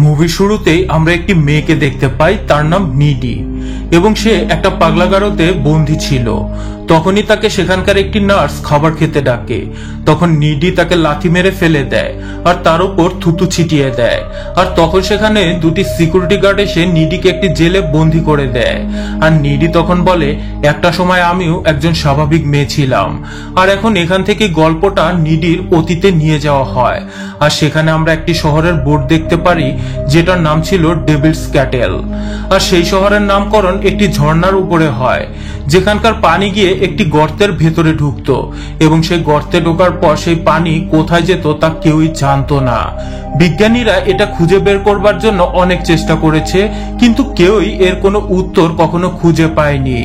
মুভির শুরুতেই আমরা একটি মেয়েকে দেখতে পাই, তার নাম নিডি, এবং সে একটা পাগলাগারোতে বন্দী ছিল। তখনই তাকে সেখানকার একটি নার্স খাবার খেতে ডাকে। তখন নিডি তাকে লাথি মেরে ফেলে দেয় আর তার উপর থুতু ছিটিয়ে দেয়। আর তখন সেখানে দুটি সিকিউরিটি গার্ড এসে নিডিকে একটি জেলে বন্দী করে দেয়। আর নিডি তখন বলে, একটা সময় আমিও একজন স্বাভাবিক মেয়ে ছিলাম। আর এখন এখান থেকে গল্পটা নিডির অতীতে নিয়ে যাওয়া হয়। আর সেখানে আমরা একটি শহরের বোর্ড দেখতে পারি যেটার নাম ছিল ডেভিলস ক্যাটেল। আর সেই শহরের নামকরণ একটি ঝর্ণার উপরে হয়, যেখানকার পানি গিয়ে একটি গর্তের ভেতরে ঢুকতো, এবং সেই গর্তে ঢোকার পর সেই পানি কোথায় যেত তা কেউই জানতো না। বিজ্ঞানীরা এটা খুঁজে বের করবার জন্য অনেক চেষ্টা করেছে, কিন্তু কেউই এর কোনো উত্তর কখনো খুঁজে পায়নি।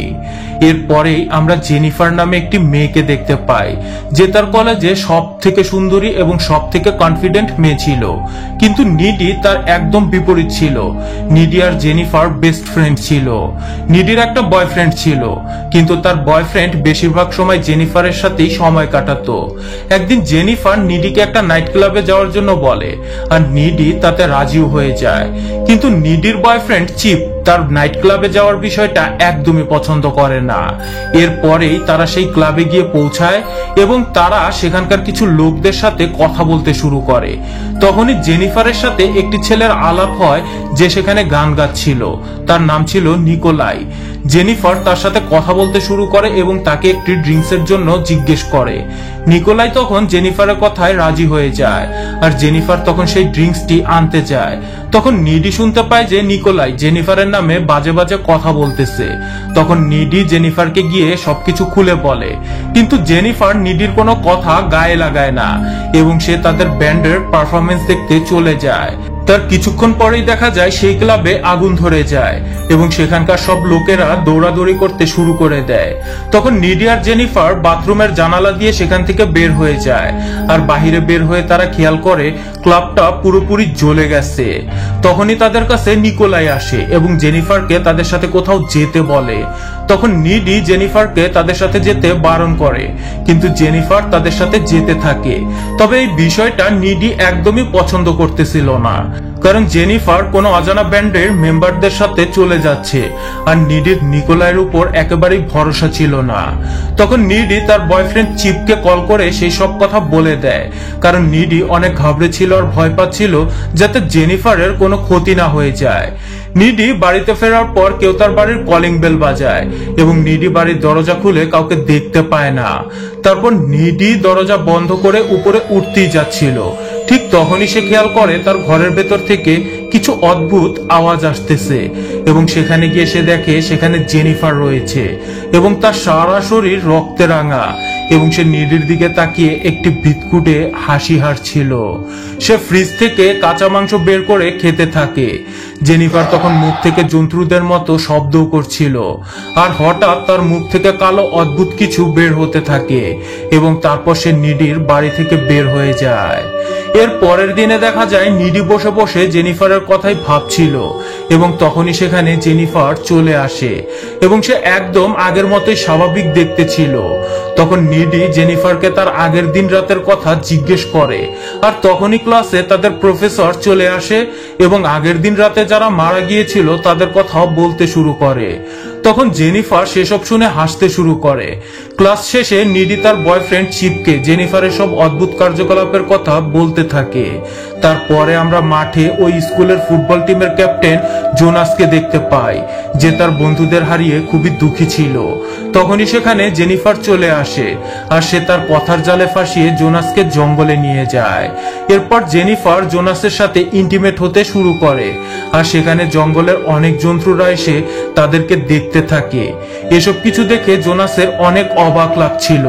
এরপরেই আমরা জেনিফার নামে একটি মেয়েকে দেখতে পাই, যে তার কলেজে সব থেকে সুন্দরী এবং সব থেকে কনফিডেন্ট মেয়ে ছিল। কিন্তু নিডি তার একদম বিপরীত ছিল। নিডি আর জেনিফার বেস্ট ফ্রেন্ড ছিল। নিডির একটা বয়ফ্রেন্ড ছিল, কিন্তু তার বয়ফ্রেন্ড বেশিরভাগ সময় জেনিফারের সাথেই সময় কাটাতো। একদিন জেনিফার নিডিকে একটা নাইট ক্লাবে যাওয়ার জন্য বলে, আর নিডি তাতে রাজিও হয়ে যায়। কিন্তু নিডির বয়ফ্রেন্ড চিপ তার নাইট ক্লাবে যাওয়ার বিষয়টা একদমই পছন্দ করে না। এরপরেই তারা সেই ক্লাবে গিয়ে পৌঁছায় এবং তারা সেখানকার কিছু লোকদের সাথে কথা বলতে শুরু করে। তখনই জেনিফারের সাথে একটি ছেলের আলাপ হয় যে সেখানে গান গাচ্ছিল। তার নাম ছিল নিকোলাই। জেনিফার তার সাথে কথা বলতে শুরু করে এবং তাকে একটি ড্রিঙ্কসের জন্য জিজ্ঞেস করে। নিকোলাই তখন জেনিফারের কথায় রাজি হয়ে যায়, আর জেনিফার তখন সেই ড্রিঙ্কসটি আনতে যায়। তখন নিডি শুনতে পায় যে নিকোলাই জেনিফারের নামে বাজে বাজে কথা বলতেছে। তখন নিডি জেনিফারকে গিয়ে সবকিছু খুলে বলে, কিন্তু জেনিফার নিডির কোনো কথা গায়ে লাগায় না এবং সে তাদের ব্যান্ডের পারফরমেন্স দেখতে চলে যায়। তার কিছুক্ষণ পরেই দেখা যায় সেই ক্লাবে আগুন ধরে যায় এবং সেখানকার সব লোকেরা দৌড়াদৌড়ি করতে শুরু করে দেয়। তখন নিডি আর জেনিফার বাথরুমের জানালা দিয়ে সেখান থেকে বের হয়ে যায়, আর বাহিরে বের হয়ে তারা খেয়াল করে ক্লাবটা পুরোপুরি জ্বলে গেছে। তখনই তাদের কাছে নিকোলাই আসে এবং জেনিফারকে তাদের সাথে কোথাও যেতে বলে। তখন নিডি জেনিফারকে তাদের সাথে যেতে বারণ করে, কিন্তু জেনিফার তাদের সাথে যেতে থাকে। তবে এই বিষয়টা নিডি একদমই পছন্দ করতেছিল না, কারণ জেনিফার কোনো অজানা ব্যান্ডের মেম্বারদের সাথে চলে যাচ্ছে, আর নিডির নিকোলাইয়ের উপর একেবারেই ভরসা ছিল না। তখন নিডি তার বয়ফ্রেন্ড চিপকে কল করে সেই সব কথা বলে দেয়, কারণ নিডি অনেক ঘাবড়েছিল আর ভয় পাচ্ছিল যাতে জেনিফারের কোনো ক্ষতি না হয়ে যায়। নিডি বাড়িতে ফেরার পর কেউ তার বাড়ির কলিং বেল বাজায় এবং নিডি বাড়ির দরজা খুলে কাউকে দেখতে পায় না। তারপর নিডি দরজা বন্ধ করে উপরে উঠতেই যাচ্ছিল। ঠিক তখনই সে খেয়াল করে তার ঘরের ভেতর থেকে কিছু অদ্ভুত আওয়াজ আসতেছে এবং সেখানে গিয়ে সে দেখে সেখানে জেনিফার রয়েছে এবং তার সারা শরীর রক্তে রাঙা, এবং সে নিডির দিকে তাকিয়ে একটি বিদকুটে হাসি হাসছিল। সে ফ্রিজ থেকে কাঁচা মাংস বের করে খেতে থাকে। জেনিফার তখন মুখ থেকে জন্তুদের মতো শব্দও করছিল, আর হঠাৎ তার মুখ থেকে কালো অদ্ভুত কিছু বের হতে থাকে এবং তারপর সে নিডির বাড়ি থেকে বের হয়ে যায়। এর পরের দিনে দেখা যায় নিডি বসে বসে জেনিফারের কথাই ভাবছিল, এবং তখনই সেখানে জেনিফার চলে আসে এবং সে একদম আগের মতোই স্বাভাবিক দেখতে ছিল। তখন নিডি জেনিফারকে তার আগের দিন রাতের কথা জিজ্ঞেস করে, আর তখনই ক্লাসে তাদের প্রফেসর চলে আসে এবং আগের দিন রাতে যারা মারা গিয়েছিল তাদের কথাও বলতে শুরু করে। তখন জেনিফার সেসব শুনে হাসতে শুরু করে। ক্লাস শেষে নিডি তার বয়ফ্রেন্ড চিপকে জেনিফারের সব অদ্ভুত কার্যকলাপের কথা বলতে থাকে। তারপরে আমরা মাঠে ওই স্কুলের ফুটবল টিমের ক্যাপ্টেন জোনাসকে দেখতে পাই, যে তার বন্ধুদের হারিয়ে খুবই দুঃখী ছিল। তখনই সেখানে জেনিফার চলে আসে, আর সে তার কথার জালে ফাঁসিয়ে জোনাসকে জঙ্গলে নিয়ে যায়। এরপর জেনিফার জোনাসের সাথে ইন্টিমেট হতে শুরু করে, আর সেখানে জঙ্গলের অনেক জন্তুরা এসে তাদেরকে দেখতে থাকে। এসব কিছু দেখে জোনাসের অনেক অবাক লাগছিল।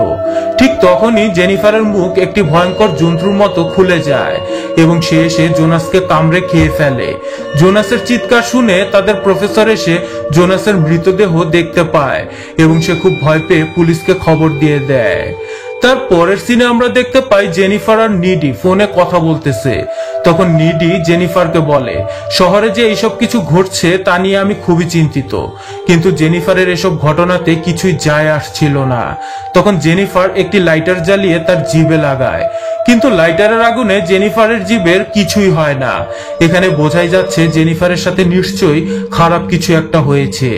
ঠিক তখনই জেনিফারের মুখ একটি ভয়ঙ্কর জন্তুর মতো খুলে যায় এবং সে এসে জোনাসকে কামড়ে খেয়ে ফেলে। জোনাসের চিৎকার শুনে তাদের প্রফেসর এসে জোনাসের মৃতদেহ দেখতে পায় এবং সে খুব ভয় পেয়ে পুলিশকে খবর দিয়ে দেয়। তার পরের সিনে আমরা দেখতে পাই জেনিফার আর নিডি ফোনে কথা বলতেছে। তখন নিডি জেনিফারকে বলে, শহরে যে এইসব কিছু ঘটছে তা নিয়ে আমি খুবই চিন্তিত, কিন্তু জেনিফারের এসব ঘটনাতে কিছুই যায় আসছিল না। তখন জেনিফার একটি লাইটার জ্বালিয়ে তার জিভে লাগায়, কিন্তু লাইটারের আগুনে জেনিফারের জিভের কিছুই হয় না। এখানে বোঝাই যাচ্ছে জেনিফারের সাথে নিশ্চয়ই খারাপ কিছু একটা হয়েছে।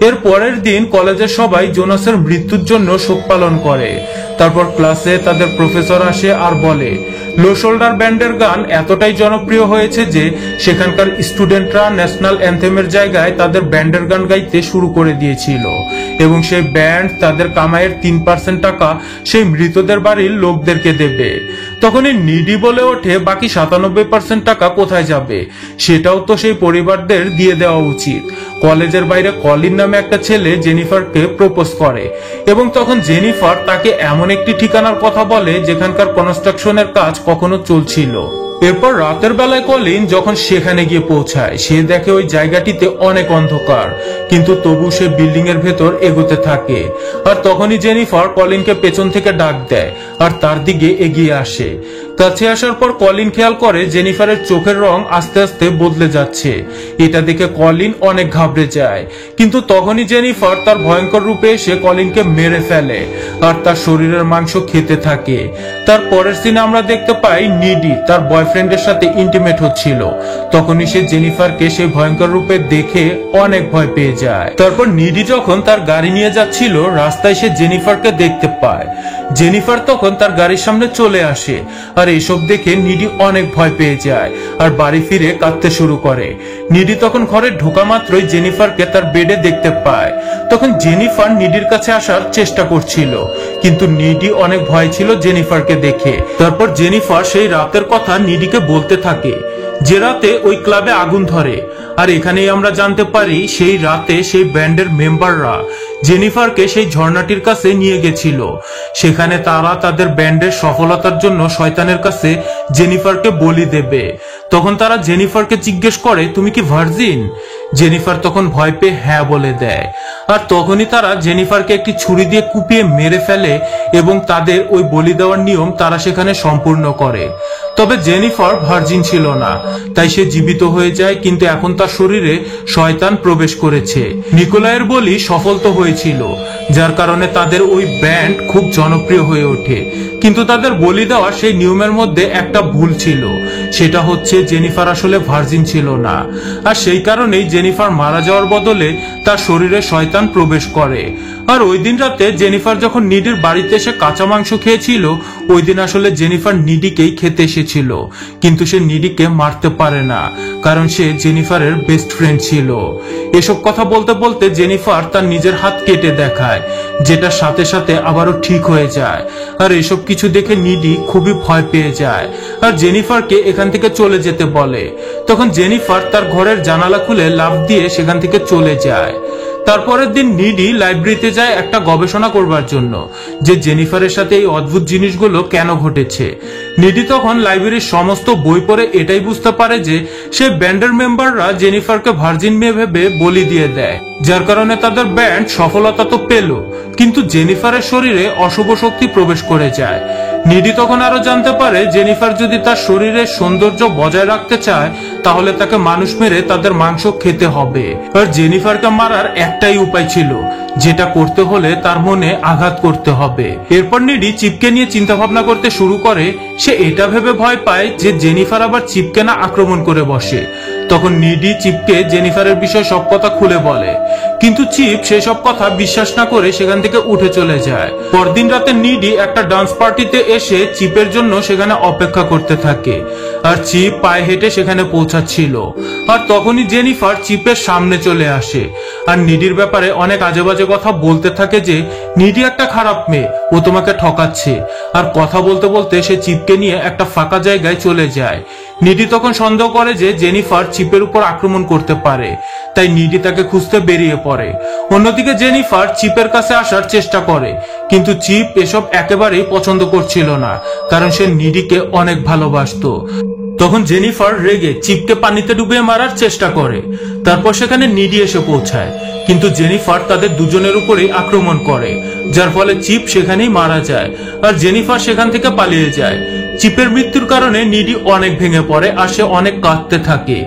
এর পরের দিন কলেজের সবাই জোনাসের মৃত্যুর জন্য শোক পালন করে। তারপর ক্লাসে তাদের প্রফেসর আসে আর বলে, লো শোল্ডার ব্যান্ডের গান এতটাই জনপ্রিয় হয়েছে যে সেখানকার স্টুডেন্টরা ন্যাশনাল অ্যান্থেমের জায়গায় তাদের ব্যান্ডের গান গাইতে শুরু করে দিয়েছিল, এবং সেই ব্যান্ড তাদের কামাইয়ের 3% টাকা সেই মৃতদের বাড়ির লোকদেরকে দেবে। তখনই নিডি বলে ওঠে, বাকি 97% টাকা কোথায় যাবে? সেটাও তো সেই পরিবারদের দিয়ে দেওয়া উচিত। কলেজের বাইরে কলিন নামে একটা ছেলে জেনিফারকে প্রপোজ করে, এবং তখন জেনিফার তাকে এমন একটি ঠিকানার কথা বলে যেখানকার কনস্ট্রাকশনের কাজ কখনো চলছিল। এরপর রাতের বেলায় কলিন যখন সেখানে গিয়ে পৌঁছায়, সে দেখে ওই জায়গাটিতে অনেক অন্ধকার, কিন্তু তবু সে বিল্ডিং এর ভেতর এগোতে থাকে। আর তখনই জেনিফার কলিনকে পেছন থেকে ডাক দেয় আর তার দিকে এগিয়ে আসে। কাছে আসার পর কলিন খেয়াল করে জেনিফারের চোখের রং আস্তে আস্তে বদলে যাচ্ছে। এটা দেখে কলিন অনেক ঘাবড়ে যায়, কিন্তু তখনই জেনিফার তার ভয়ঙ্কর রূপে এসে কলিনকে মেরে ফেলে আর তার শরীরের মাংস খেতে থাকে। তার পরের সিনে আমরা দেখতে পাই নিডি তার বয়ফ্রেন্ডের সাথে ইন্টিমেট হচ্ছিল। তখনই সে জেনিফারকে সেই ভয়ঙ্কর রূপে দেখে অনেক ভয় পেয়ে যায়। তারপর নিডি যখন তার গাড়ি নিয়ে যাচ্ছিল, রাস্তায় সে জেনিফারকে দেখতে পায়। জেনিফার তখন তার গাড়ির সামনে চলে আসে, আর এসব দেখে নিডি অনেক ভয় পেয়ে যায় আর বাড়ি ফিরে কাঁদতে শুরু করে। নিডি তখন ঘরে ঢোকা মাত্রই জেনিফারকে তার বেডে দেখতে পায়। তখন জেনিফার নিডির কাছে আসার চেষ্টা করছিল, কিন্তু নিডি অনেক ভয় ছিল জেনিফারকে দেখে। তারপর জেনিফার সেই রাতের কথা নিডিকে বলতে থাকে, যে রাতে ওই ক্লাবে আগুন ধরে। আর এখানেই আমরা জানতে পারি সেই রাতে সেই ব্যান্ডের মেম্বাররা জেনিফারকে সেই ঝর্ণাটির কাছে নিয়ে গেছিল। সেখানে তারা তাদের ব্যান্ডের সফলতার জন্য শয়তানের কাছে জেনিফারকে বলি দেবে। তখন তারা জেনিফারকে জিজ্ঞেস করে, তুমি কি ভার্জিন? জেনিফার তখন ভয় পেয়ে হ্যাঁ বলে দেয়। আর তখনই তারা জেনিফারকে একটি ছুরি দিয়ে কুপিয়ে মেরে ফেলে, এবং তাদের ওই বলি দেওয়ার নিয়ম তারা সেখানে সম্পূর্ণ করে। তবে জেনিফার ভার্জিন ছিল না, তাই সে জীবিত হয়ে যায়, কিন্তু এখন তার শরীরে শয়তান প্রবেশ করেছে। নিকোলাইয়ের বলি সফল তো হয়েছিল, যার কারণে তাদের ওই ব্যান্ড খুব জনপ্রিয় হয়ে ওঠে। কিন্তু তাদের বলি দেওয়া সেই নিয়মের মধ্যে একটা ভুল ছিল, সেটা হচ্ছে জেনিফার আসলে ভার্জিন ছিল না। আর সেই কারণেই জেনিফার মারা যাওয়ার বদলে তার শরীরে শয়তান প্রবেশ করে। আর ওই দিন রাতে জেনিফার যখন নিডির বাড়িতে এসে কাঁচা মাংস খেয়েছিল, ওই দিন আসলে জেনিফার নিডিকেই খেতে এসেছিল, কিন্তু সে নিডিকে মারতে পারে না, কারণ সে জেনিফারের বেস্ট ফ্রেন্ড ছিল। এসব কথা বলতে বলতে জেনিফার তার নিজের হাত কেটে দেখায়, যেটা সাথে সাথে আবারও ঠিক হয়ে যায়। আর এসব কিছু দেখে নিডি খুবই ভয় পেয়ে যায় আর জেনিফারকে এখান থেকে চলে যেতে বলে। তখন জেনিফার তার ঘরের জানালা খুলে লাফ দিয়ে সেখান থেকে চলে যায়। তারপরের দিন নিডি লাইব্রেরিতে যায় একটা গবেষণা করবার জন্য, যে জেনিফারের সাথে এই অদ্ভুত জিনিসগুলো কেন ঘটেছে। নিডি তখন লাইব্রেরির সমস্ত বই পড়ে এটাই বুঝতে পারে যে সেই ব্যান্ডের মেম্বাররা জেনিফারকে ভার্জিন মেয়ে ভেবে বলি দিয়ে দেয়, যার কারণে তাদের ব্যান্ড সফলতা তো পেল, কিন্তু জেনিফারের শরীরে অশুভ শক্তি প্রবেশ করে যায়। নিডি তখন আরো জানতে পারে জেনিফার যদি তার শরীরের সৌন্দর্য বজায় রাখতে চায়, তাহলে তাকে মানুষ মেরে তাদের মাংস খেতে হবে। আর জেনিফারকে মারার একটাই উপায় ছিল, যেটা করতে হলে তার মনে আঘাত করতে হবে। এরপর নিডি চিপকে নিয়ে চিন্তা ভাবনা করতে শুরু করে। সে এটা ভেবে ভয় পায় যে জেনিফার আবার চিপকে না আক্রমণ করে বসে। তখন নিডি চিপকে জেনিফারের বিষয়ে সব কথা খুলে বলে, কিন্তু চিপ সেসব কথা বিশ্বাস না করে সেখান থেকে উঠে চলে যায়। পরদিন রাতে নিডি একটা ডান্স পার্টিতে এসে চিপের জন্য সেখানে অপেক্ষা করতে থাকে, আর চিপ পায়ে হেঁটে সেখানে পৌঁছাচ্ছিল। আর তখনই জেনিফার চিপের সামনে চলে আসে আর নিডির ব্যাপারে অনেক আজে বাজে কথা বলতে থাকে, যে নিডি একটা খারাপ মেয়ে, ও তোমাকে ঠকাচ্ছে। আর কথা বলতে বলতে সে চিপকে নিয়ে একটা ফাঁকা জায়গায় চলে যায়। নিডি তখন সন্দেহ করে যে জেনিফার চিপের উপর আক্রমণ করতে পারে, তাই নিডি তাকে খুঁজতে বেরিয়ে পড়ে। অন্যদিকে জেনিফার চিপের কাছে আসার চেষ্টা করে, কিন্তু চিপ এসব একেবারেই পছন্দ করছিল না, কারণ সে নিডিকে অনেক ভালোবাসতো। তখন জেনিফার রেগে চিপকে পানিতে ডুবিয়ে মারার চেষ্টা করে। তারপর সেখানে নিডি এসে পৌঁছায়, কিন্তু জেনিফার তাদের দুজনের উপরেই আক্রমণ করে, যার ফলে চিপ সেখানেই মারা যায় আর জেনিফার সেখান থেকে পালিয়ে যায়। চিপের মৃত্যুর কারণে নিডি অনেক ভেঙে পড়ে আর সে অনেক কাঁদতে থাকে।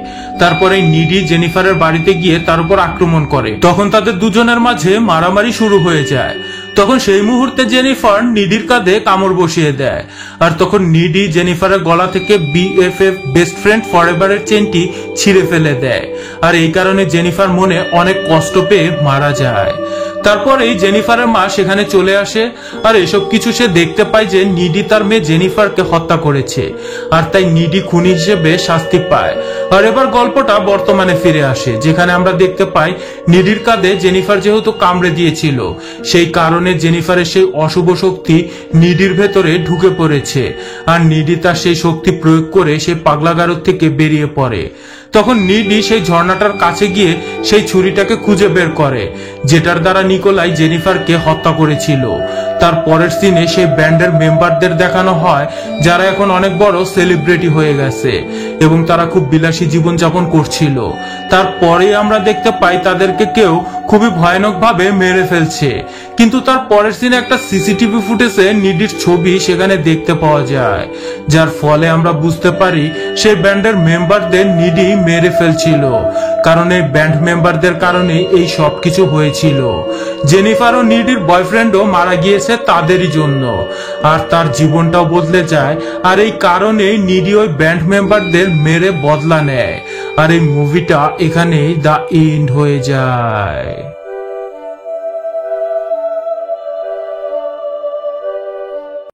তারপরে নিডি জেনিফারের বাড়িতে গিয়ে তার উপর আক্রমণ করে। তখন তাদের দুজনের মাঝে মারামারি শুরু হয়ে যায়। তখন সেই মুহূর্তে জেনিফার নিডির কাঁধে কামড় বসিয়ে দেয়। আর তখন নিডি জেনিফারের গলা থেকে BFF বেস্ট ফ্রেন্ড ফরএভারের চেনটি ছিঁড়ে ফেলে দেয়। আর এই কারণে জেনিফার মনে অনেক কষ্ট পেয়ে মারা যায়। তারপরেই জেনিফারের মা সেখানে চলে আসে আর এসব কিছু সে দেখতে পায় যে নিডি তার মেয়ে জেনিফারকে হত্যা করেছে। আর তাই নিডি খুনি হিসেবে শাস্তি পায়। আর এবার গল্পটা বর্তমানে ফিরে আসে, যেখানে আমরা দেখতে পাই নিডির কাঁধে জেনিফার যেহেতু কামড়ে দিয়েছিল, সেই কারণে জেনিফারের সেই অশুভ শক্তি নিডির ভেতরে ঢুকে পড়েছে। আর নিডি তার সেই শক্তি প্রয়োগ করে সেই পাগলাগারদ থেকে বেরিয়ে পড়ে। তখন নিডি সেই ঝর্ণাটার কাছে গিয়ে সেই ছুরিটাকে খুঁজে বের করে, যেটার দ্বারা নিকোলাই জেনিফারকে হত্যা করেছিল। তার পরের সিনে সেই ব্যান্ডের মেম্বারদের দেখানো হয়, যারা এখন অনেক বড় সেলিব্রিটি হয়ে গেছে এবং তারা খুব বিলাসী জীবনযাপন করছিল। তারপরে আমরা দেখতে পাই তাদেরকে কেউ খুবই ভয়ানক ভাবে মেরে ফেলছে। কিন্তু তার পরের সিনে একটা সিসিটিভি ফুটেজে নিডির ছবি সেখানে দেখতে পাওয়া যায়, যার ফলে আমরা বুঝতে পারি সেই ব্যান্ডের মেম্বারদের নিডি মেরে ফেলছিল। কারণ এই ব্যান্ড মেম্বারদের কারণে এই সব কিছু হয়েছিল। জেনিফার ও নিডির বয়ফ্রেন্ডও মারা গিয়েছে তাদেরই জন্য, আর তার জীবনটাও বদলে যায়। আর এই কারণেই নিডি ওই ব্যান্ড মেম্বারদের মেরে বদলা নেয়। আর এই মুভিটা এখানেই দা এন্ড হয়ে যায়।